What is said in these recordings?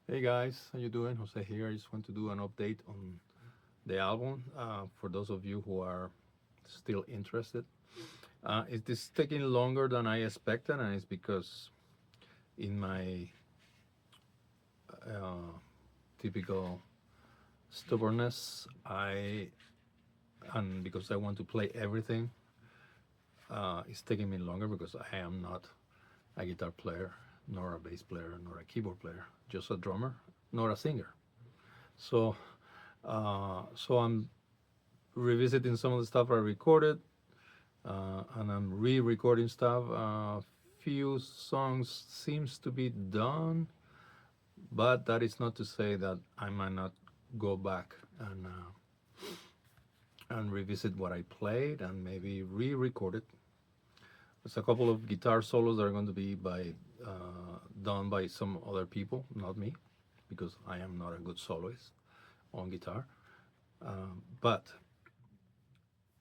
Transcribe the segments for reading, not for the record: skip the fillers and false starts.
Hey guys, how you doing? Jose here. I just want to do an update on the album for those of you who are still interested. It is taking longer than I expected, and it's because in my uh, typical stubbornness, and because I want to play everything, it's taking me longer because I am not a guitar player, nor a bass player, nor a keyboard player, just a drummer, nor a singer. So, so I'm revisiting some of the stuff I recorded, and I'm re-recording stuff. Few songs seems to be done, but that is not to say that I might not go back and revisit what I played and maybe re-record it. There's a couple of guitar solos that are going to be done by some other people, not me, because I am not a good soloist on guitar. But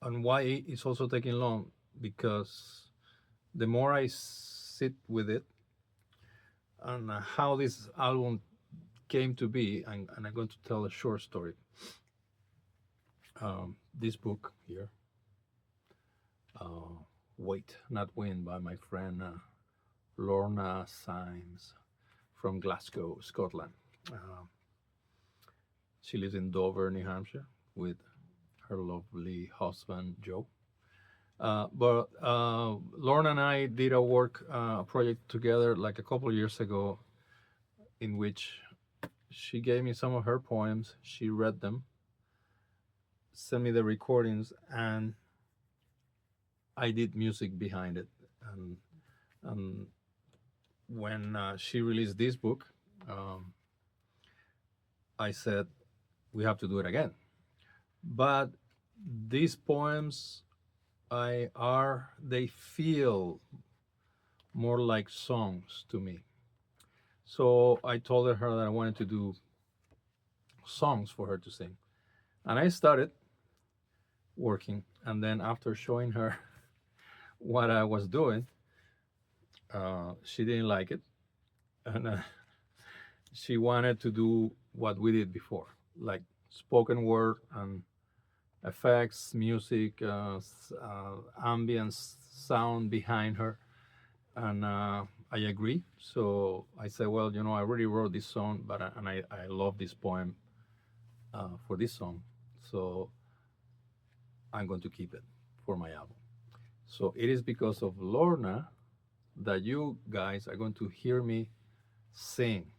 and why it's also taking long because the more I sit with it and how this album came to be, and I'm going to tell a short story. This book here, uh, Wait Not Win, by my friend Lorna Symes from Glasgow, Scotland. Uh, she lives in Dover, New Hampshire, with her lovely husband Joe. But Lorna and I did a work project together like a couple of years ago, in which she gave me some of her poems. She read them, sent me the recordings, and I did music behind it. And when she released this book, um, I said we have to do it again. But these poems, I are they feel more like songs to me. So I told her that I wanted to do songs for her to sing, and I started working. And then after showing her what I was doing, she didn't like it, and she wanted to do what we did before, like spoken word and effects, music, ambience sound behind her. And I agree. So I said, well, I already wrote this song, but I love this poem for this song, so I'm going to keep it for my album. So it is because of Lorna that you guys are going to hear me sing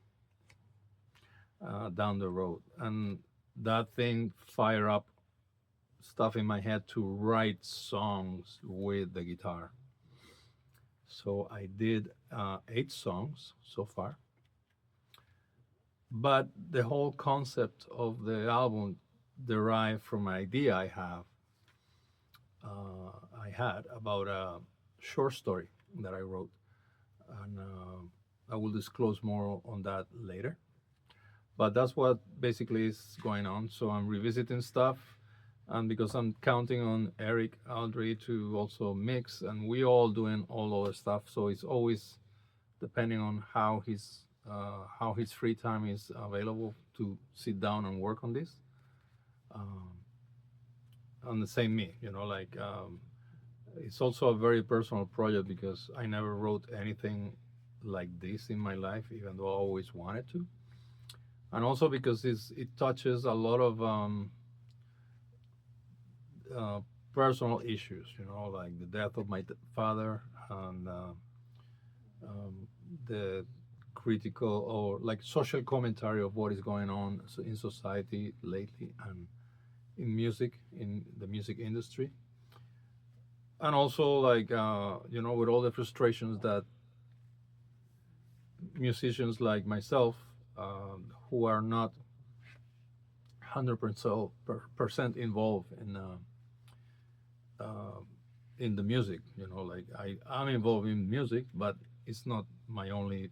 down the road, and that thing fire up stuff in my head to write songs with the guitar. So I did 8 songs so far, but the whole concept of the album derived from an idea I had about a short story that I wrote, and I will disclose more on that later. But that's what basically is going on. So I'm revisiting stuff, and because I'm counting on Eric Aldry to also mix, and we all doing all other stuff, so it's always depending on how his free time is available to sit down and work on this. Um, on the same me, it's also a very personal project because I never wrote anything like this in my life, even though I always wanted to, and also because it touches a lot of uh, personal issues, like the death of my father, and um, the critical or like social commentary of what is going on in society lately and in music, in the music industry, and also like with all the frustrations that musicians like myself, who are not 100% involved uh, in the music. Like I'm involved in music, but it's not my only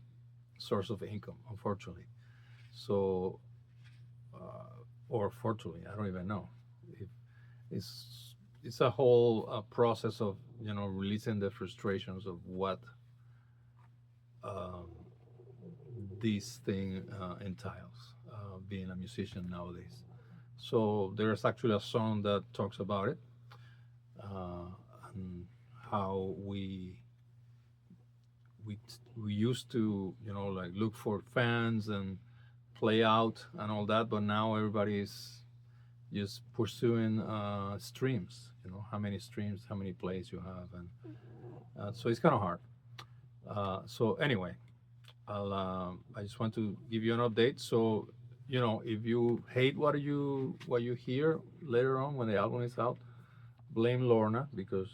source of income, unfortunately. So, or fortunately, I don't even know. If it's a whole process of releasing the frustrations of what um, this thing entails, being a musician nowadays. So there's actually a song that talks about it, uh, and how we we used to, like, look for fans and play out and all that, but now everybody's just pursuing streams. How many streams, how many plays you have, and so it's kind of hard. So anyway, I just want to give you an update. So if you hate what you hear later on when the album is out, blame Lorna, because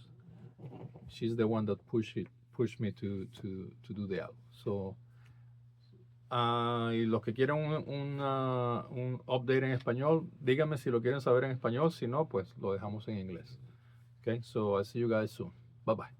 she's the one that pushed me to do the album. So y los que quieren un update en español, díganme si lo quieren saber en español. Si no, pues lo dejamos en inglés. Okay, so I'll see you guys soon. Bye bye.